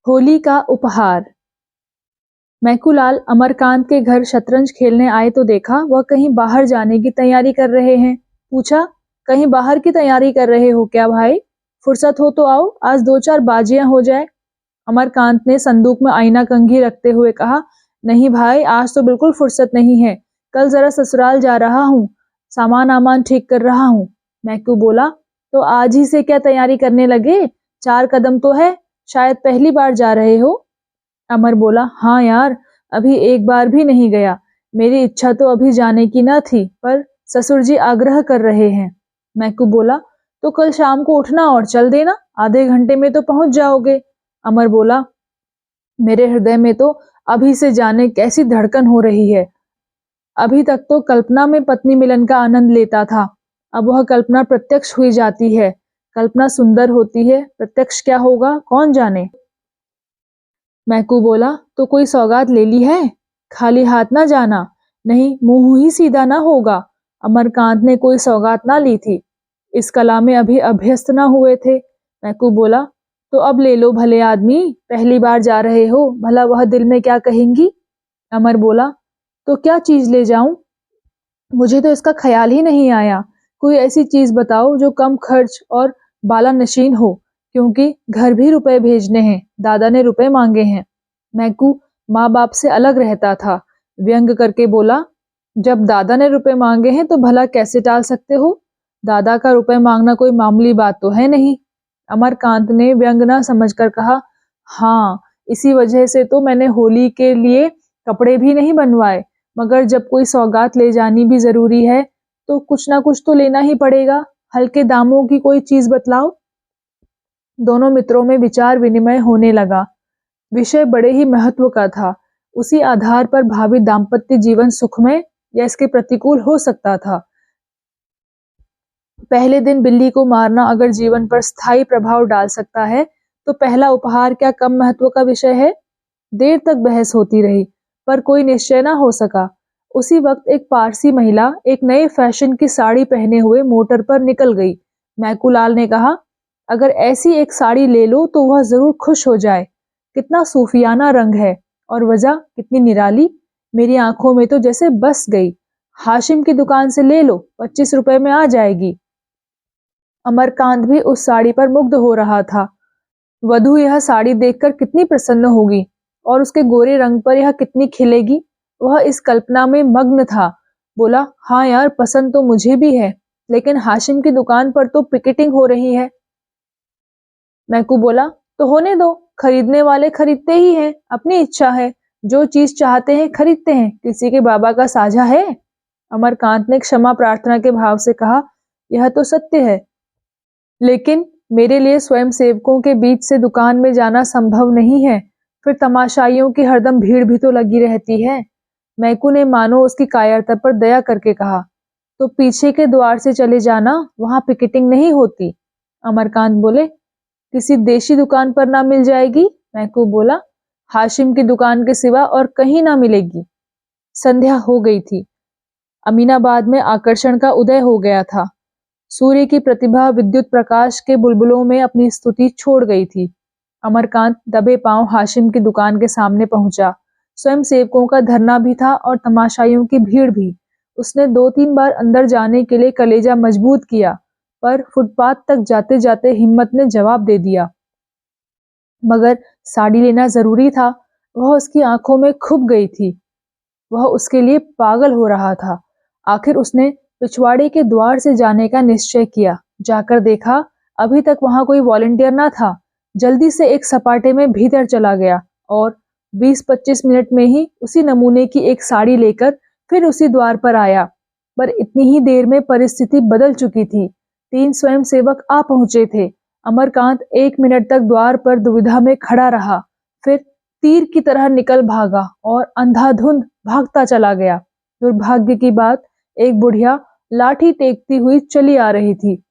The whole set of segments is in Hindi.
होली का उपहार। मैकूलाल अमरकांत के घर शतरंज खेलने आए तो देखा वह कहीं बाहर जाने की तैयारी कर रहे हैं। पूछा, कहीं बाहर की तैयारी कर रहे हो क्या भाई? फुर्सत हो तो आओ, आज 2-4 बाजियां हो जाए। अमरकांत ने संदूक में आईना कंघी रखते हुए कहा, नहीं भाई, आज तो बिल्कुल फुर्सत नहीं है। कल जरा ससुराल जा रहा हूँ, सामान आमान ठीक कर रहा हूँ। मैकू बोला, तो आज ही से क्या तैयारी करने लगे? 4 कदम तो है, शायद पहली बार जा रहे हो। अमर बोला, हाँ यार, अभी एक बार भी नहीं गया। मेरी इच्छा तो अभी जाने की न थी, पर ससुर जी आग्रह कर रहे हैं। मैकू बोला, तो कल शाम को उठना और चल देना, आधे घंटे में तो पहुंच जाओगे। अमर बोला, मेरे हृदय में तो अभी से जाने कैसी धड़कन हो रही है। अभी तक तो कल्पना में पत्नी मिलन का आनंद लेता था, अब वह कल्पना प्रत्यक्ष हुई जाती है। कल्पना सुंदर होती है, प्रत्यक्ष क्या होगा कौन जाने। मैकू बोला, तो कोई सौगात ले ली है? खाली हाथ ना जाना, नहीं मुंह ही सीधा ना होगा। अमरकांत ने कोई सौगात ना ली थी, इस कला में अभी अभ्यस्त ना हुए थे। मैकू बोला, तो अब ले लो भले आदमी, पहली बार जा रहे हो, भला वह दिल में क्या कहेंगी। अमर बोला, तो क्या चीज ले जाऊं? मुझे तो इसका ख्याल ही नहीं आया। कोई ऐसी चीज बताओ जो कम खर्च और बाला नशीन हो, क्योंकि घर भी रुपए भेजने हैं, दादा ने रुपए मांगे हैं। मैकू माँ बाप से अलग रहता था, व्यंग करके बोला, जब दादा ने रुपए मांगे हैं तो भला कैसे टाल सकते हो? दादा का रुपए मांगना कोई मामूली बात तो है नहीं। अमरकांत ने व्यंग न समझकर कहा, हाँ, इसी वजह से तो मैंने होली के लिए कपड़े भी नहीं बनवाए, मगर जब कोई सौगात ले जानी भी जरूरी है तो कुछ ना कुछ तो लेना ही पड़ेगा। हल्के दामों की कोई चीज बतलाओ। दोनों मित्रों में विचार विनिमय होने लगा। विषय बड़े ही महत्व का था, उसी आधार पर भावी दाम्पत्य जीवन सुखमय या इसके प्रतिकूल हो सकता था। पहले दिन बिल्ली को मारना अगर जीवन पर स्थायी प्रभाव डाल सकता है, तो पहला उपहार क्या कम महत्व का विषय है? देर तक बहस होती रही, पर कोई निश्चय न हो सका। उसी वक्त एक पारसी महिला एक नए फैशन की साड़ी पहने हुए मोटर पर निकल गई। मैकूलाल ने कहा, अगर ऐसी एक साड़ी ले लो तो वह जरूर खुश हो जाए। कितना सूफियाना रंग है, और वजह कितनी निराली, मेरी आंखों में तो जैसे बस गई। हाशिम की दुकान से ले लो, 25 रुपए में आ जाएगी। अमरकांत भी उस साड़ी पर मुग्ध हो रहा था। वधू यह साड़ी देखकर कितनी प्रसन्न होगी, और उसके गोरे रंग पर यह कितनी खिलेगी, वह इस कल्पना में मग्न था। बोला, हाँ यार, पसंद तो मुझे भी है, लेकिन हाशिम की दुकान पर तो पिकेटिंग हो रही है। मैकू बोला, तो होने दो, खरीदने वाले खरीदते ही हैं, अपनी इच्छा है, जो चीज चाहते हैं खरीदते हैं, किसी के बाबा का साझा है। अमरकांत ने क्षमा प्रार्थना के भाव से कहा, यह तो सत्य है, लेकिन मेरे लिए स्वयं सेवकों के बीच से दुकान में जाना संभव नहीं है, फिर तमाशाइयों की हरदम भीड़ भी तो लगी रहती है। मैकू ने मानो उसकी कायरता पर दया करके कहा, तो पीछे के द्वार से चले जाना, वहां पिकेटिंग नहीं होती। अमरकांत बोले, किसी देशी दुकान पर ना मिल जाएगी? मैकू बोला, हाशिम की दुकान के सिवा और कहीं ना मिलेगी। संध्या हो गई थी, अमीनाबाद में आकर्षण का उदय हो गया था। सूर्य की प्रतिभा विद्युत प्रकाश के बुलबुलों में अपनी स्तुति छोड़ गई थी। अमरकांत दबे पांव हाशिम की दुकान के सामने पहुंचा। स्वयं सेवकों का धरना भी था और तमाशाइयों की भीड़ भी। उसने 2-3 बार अंदर जाने के लिए कलेजा मजबूत किया, पर फुटपाथ तक जाते जाते हिम्मत ने जवाब दे दिया। मगर साड़ी लेना जरूरी था, वह उसकी आंखों में खुप गई थी। वह उसके लिए पागल हो रहा था। आखिर उसने पिछवाड़े के द्वार से जाने का निश्चय किया। जाकर देखा, अभी तक वहां कोई वॉलंटियर ना था। जल्दी से एक सपाटे में भीतर चला गया और 20-25 मिनट में ही उसी नमूने की एक साड़ी लेकर फिर उसी द्वार पर आया। पर इतनी ही देर में परिस्थिति बदल चुकी थी। 3 स्वयंसेवक आ पहुंचे थे। अमरकांत 1 मिनट तक द्वार पर दुविधा में खड़ा रहा, फिर तीर की तरह निकल भागा और अंधाधुंध भागता चला गया। दुर्भाग्य की बात, एक बुढ़िया लाठी टेकती हुई चली आ रही थी।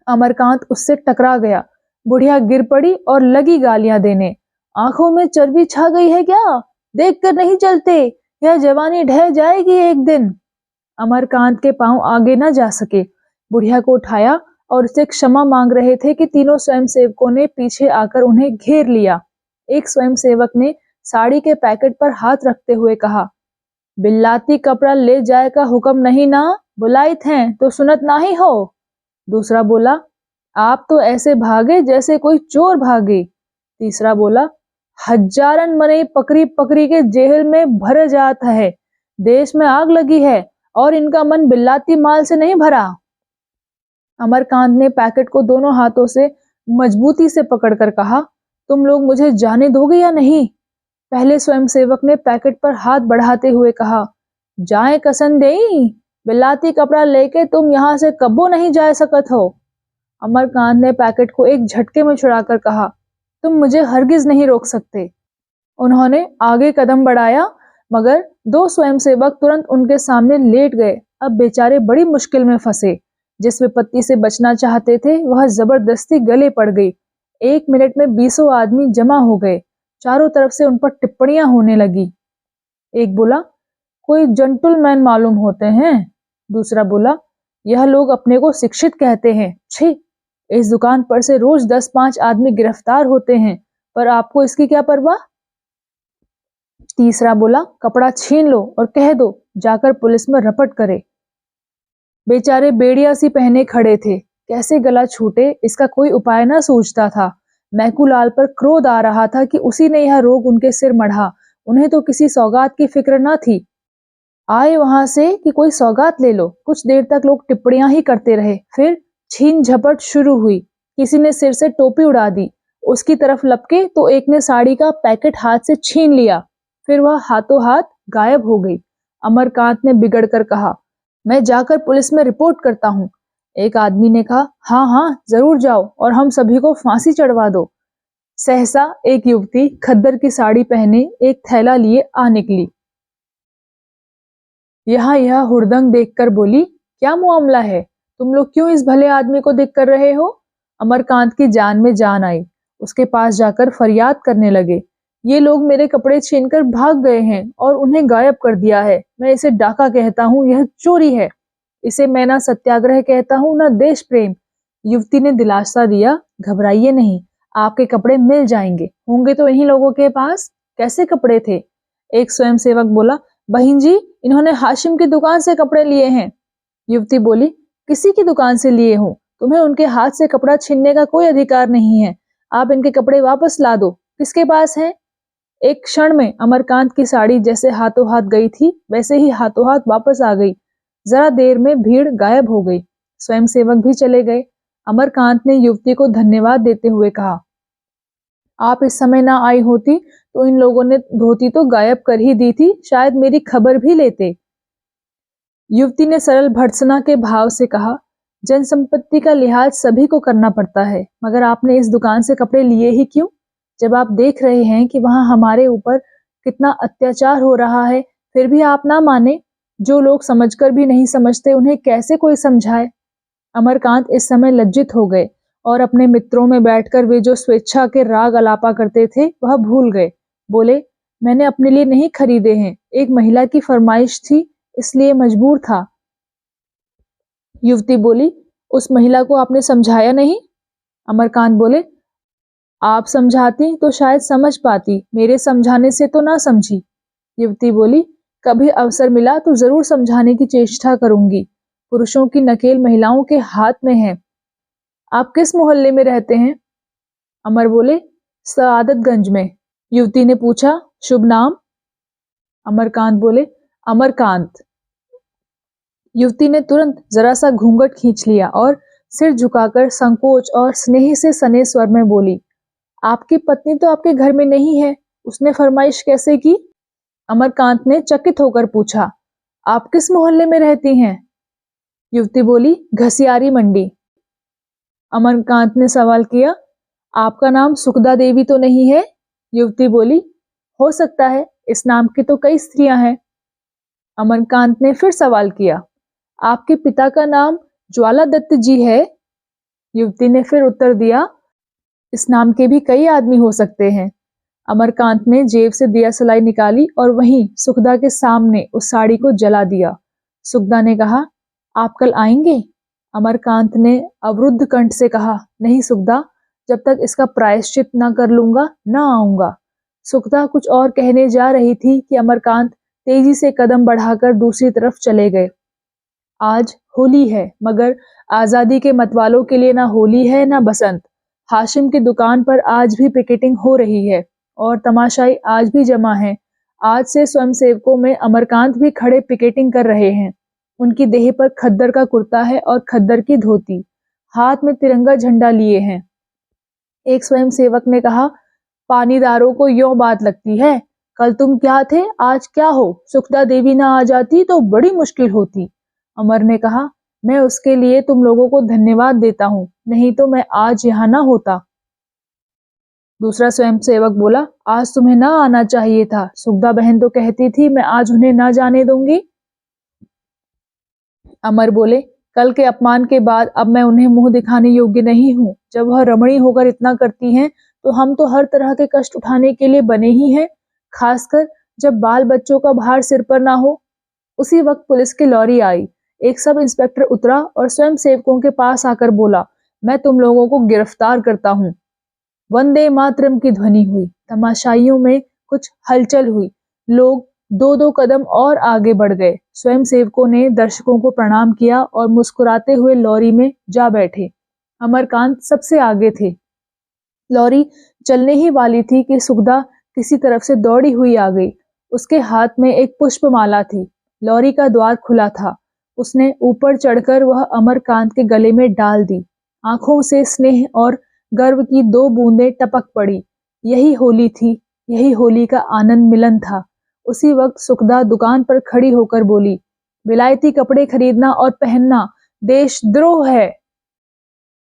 अमरकांत उससे टकरा गया। बुढ़िया गिर पड़ी और लगी गालियां देने। आंखों में चर्बी छा गई है क्या? देखकर नहीं चलते, यह जवानी ढह जाएगी एक दिन। अमरकांत के पांव आगे न जा सके। बुढ़िया को उठाया और उससे क्षमा मांग रहे थे कि तीनों स्वयंसेवकों ने पीछे आकर उन्हें घेर लिया। एक स्वयंसेवक ने साड़ी के पैकेट पर हाथ रखते हुए कहा, बिल्लाती कपड़ा ले जाए का हुक्म नहीं ना, बुलाइत हैं तो सुनत नाही हो। दूसरा बोला, आप तो ऐसे भागे जैसे कोई चोर भागे। तीसरा बोला, हजारन मने पकड़ी पकड़ी के जेल में भर जाता है, देश में आग लगी है और इनका मन बिल्लाती माल से नहीं भरा। अमरकांत ने पैकेट को दोनों हाथों से मजबूती से पकड़कर कहा, तुम लोग मुझे जाने दोगे या नहीं? पहले स्वयंसेवक ने पैकेट पर हाथ बढ़ाते हुए कहा, जाए कसन देई, बिलाती कपड़ा लेके तुम यहाँ से कब्बो नहीं जा सकत हो। अमरकांत ने पैकेट को एक झटके में छुड़ाकर कहा, तुम मुझे हरगिज नहीं रोक सकते। उन्होंने आगे कदम बढ़ाया, मगर दो स्वयंसेवक तुरंत उनके सामने लेट गए। अब बेचारे बड़ी मुश्किल में फंसे। जिस विपत्ति से बचना चाहते थे वह जबरदस्ती गले पड़ गई। 1 मिनट में 20 आदमी जमा हो गए। चारों तरफ से उन पर टिप्पणियां होने लगी। एक बोला, कोई जेंटलमैन मालूम होते हैं। दूसरा बोला, यह लोग अपने को शिक्षित कहते हैं। छी, इस दुकान पर से रोज 10-5 आदमी गिरफ्तार होते हैं, पर आपको इसकी क्या परवाह। तीसरा बोला, कपड़ा छीन लो और कह दो जाकर पुलिस में रपट करे। बेचारे बेड़िया सी पहने खड़े थे, कैसे गला छूटे इसका कोई उपाय न सूझता था। मैकूलाल पर क्रोध आ रहा था कि उसी ने यह रोग उनके सिर मढ़ा। उन्हें तो किसी सौगात की फिक्र न थी। आए वहां से कि कोई सौगात ले लो। कुछ देर तक लोग टिप्पणियां ही करते रहे, फिर छीन झपट शुरू हुई। किसी ने सिर से टोपी उड़ा दी, उसकी तरफ लपके तो एक ने साड़ी का पैकेट हाथ से छीन लिया, फिर वह हाथों हाथ गायब हो गई। अमरकांत ने बिगड़कर कहा, मैं जाकर पुलिस में रिपोर्ट करता हूँ। एक आदमी ने कहा, हाँ हाँ जरूर जाओ और हम सभी को फांसी चढ़वा दो। सहसा एक युवती खद्दर की साड़ी पहने एक थैला लिए आ निकली। यहाँ यह हुड़दंग देखकर बोली, क्या मामला है, तुम लोग क्यों इस भले आदमी को देख कर रहे हो। अमरकांत की जान में जान आई। उसके पास जाकर फरियाद करने लगे, ये लोग मेरे कपड़े छीनकर भाग गए हैं और उन्हें गायब कर दिया है। मैं इसे डाका कहता हूँ, यह चोरी है। इसे मैं ना सत्याग्रह कहता हूँ ना देश प्रेम। युवती ने दिलासा दिया, घबराइए नहीं, आपके कपड़े मिल जाएंगे। होंगे तो इन्हीं लोगों के पास। कैसे कपड़े थे? एक स्वयंसेवक बोला, बहन जी, इन्होंने हाशिम की दुकान से कपड़े लिए हैं। युवती बोली, किसी की दुकान से लिए हो, तुम्हें उनके हाथ से कपड़ा छीनने का कोई अधिकार नहीं है। आप इनके कपड़े वापस ला दो। किसके पास है? एक क्षण में अमरकांत की साड़ी जैसे हाथों हाथ गई थी वैसे ही हाथों हाथ वापस आ गई। जरा देर में भीड़ गायब हो गई। स्वयंसेवक भी चले गए। अमरकांत ने युवती को धन्यवाद देते हुए कहा, आप इस समय ना आई होती तो इन लोगों ने धोती तो गायब कर ही दी थी, शायद मेरी खबर भी लेते। युवती ने सरल भर्त्सना के भाव से कहा, जनसंपत्ति का लिहाज सभी को करना पड़ता है, मगर आपने इस दुकान से कपड़े लिए ही क्यों? जब आप देख रहे हैं कि वहां हमारे ऊपर कितना अत्याचार हो रहा है, फिर भी आप ना माने। जो लोग समझकर भी नहीं समझते उन्हें कैसे कोई समझाए। अमरकांत इस समय लज्जित हो गए और अपने मित्रों में बैठकर वे जो स्वेच्छा के राग अलापा करते थे वह भूल गए। बोले, मैंने अपने लिए नहीं खरीदे हैं, एक महिला की फरमाइश थी इसलिए मजबूर था। युवती बोली, उस महिला को आपने समझाया नहीं? अमरकांत बोले, आप समझाती तो शायद समझ पाती, मेरे समझाने से तो ना समझी। युवती बोली, कभी अवसर मिला तो जरूर समझाने की चेष्टा करूंगी। पुरुषों की नकेल महिलाओं के हाथ में है। आप किस मोहल्ले में रहते हैं? अमर बोले, सआदतगंज में। युवती ने पूछा, शुभ नाम? अमरकांत बोले, अमरकांत। युवती ने तुरंत जरा सा घूंघट खींच लिया और सिर झुकाकर संकोच और स्नेह से सने स्वर में बोली, आपकी पत्नी तो आपके घर में नहीं है, उसने फरमाइश कैसे की? अमरकांत ने चकित होकर पूछा, आप किस मोहल्ले में रहती हैं? युवती बोली, घसियारी मंडी। अमरकांत ने सवाल किया, आपका नाम सुखदा देवी तो नहीं है? युवती बोली, हो सकता है, इस नाम की तो कई स्त्रियां हैं। अमरकांत ने फिर सवाल किया, आपके पिता का नाम ज्वाला दत्त जी है? युवती ने फिर उत्तर दिया, इस नाम के भी कई आदमी हो सकते हैं। अमरकांत ने जेब से दिया सलाई निकाली और वहीं सुखदा के सामने उस साड़ी को जला दिया। सुखदा ने कहा, आप कल आएंगे? अमरकांत ने अवरुद्ध कंठ से कहा, नहीं सुखदा, जब तक इसका प्रायश्चित न कर लूंगा न आऊंगा। सुखदा कुछ और कहने जा रही थी कि अमरकांत तेजी से कदम बढ़ाकर दूसरी तरफ चले गए। आज होली है, मगर आजादी के मतवालों के लिए ना होली है ना बसंत। हाशिम की दुकान पर आज भी पिकेटिंग हो रही है और तमाशाई आज भी जमा है। आज से स्वयंसेवकों में अमरकांत भी खड़े पिकेटिंग कर रहे हैं। उनकी देह पर खद्दर का कुर्ता है और खद्दर की धोती, हाथ में तिरंगा झंडा लिए हैं। एक स्वयंसेवक ने कहा, पानीदारों को यों बात लगती है, कल तुम क्या थे आज क्या हो। सुखदा देवी ना आ जाती तो बड़ी मुश्किल होती। अमर ने कहा, मैं उसके लिए तुम लोगों को धन्यवाद देता हूँ, नहीं तो मैं आज यहाँ ना होता। दूसरा स्वयंसेवक बोला, आज तुम्हें ना आना चाहिए था। सुखदा बहन तो कहती थी मैं आज उन्हें ना जाने दूंगी। अमर बोले, कल के अपमान के बाद अब मैं उन्हें मुंह दिखाने योग्य नहीं हूँ। जब वह रमणी होकर इतना करती हैं, तो हम तो हर तरह के कष्ट उठाने के लिए बने ही हैं, खासकर जब बाल बच्चों का भार सिर पर ना हो। उसी वक्त पुलिस की लॉरी आई। एक सब इंस्पेक्टर उतरा और स्वयं सेवकों के पास आकर बोला, मैं तुम लोगों को गिरफ्तार करता हूँ। वंदे मातरम की ध्वनि हुई। तमाशाइयों में कुछ हलचल हुई। लोग दो दो कदम और आगे बढ़ गए। स्वयं सेवकों ने दर्शकों को प्रणाम किया और मुस्कुराते हुए लॉरी में जा बैठे। अमरकांत सबसे आगे थे। लॉरी चलने ही वाली थी कि सुखदा किसी तरफ से दौड़ी हुई आ गई। उसके हाथ में एक पुष्पमाला थी। लॉरी का द्वार खुला था। उसने ऊपर चढ़कर वह अमरकांत के गले में डाल दी। आंखों से स्नेह और गर्व की दो बूंदें टपक पड़ी। यही होली थी, यही होली का आनंद मिलन था। उसी वक्त सुखदा दुकान पर खड़ी होकर बोली, विलायती कपड़े खरीदना और पहनना देशद्रोह है।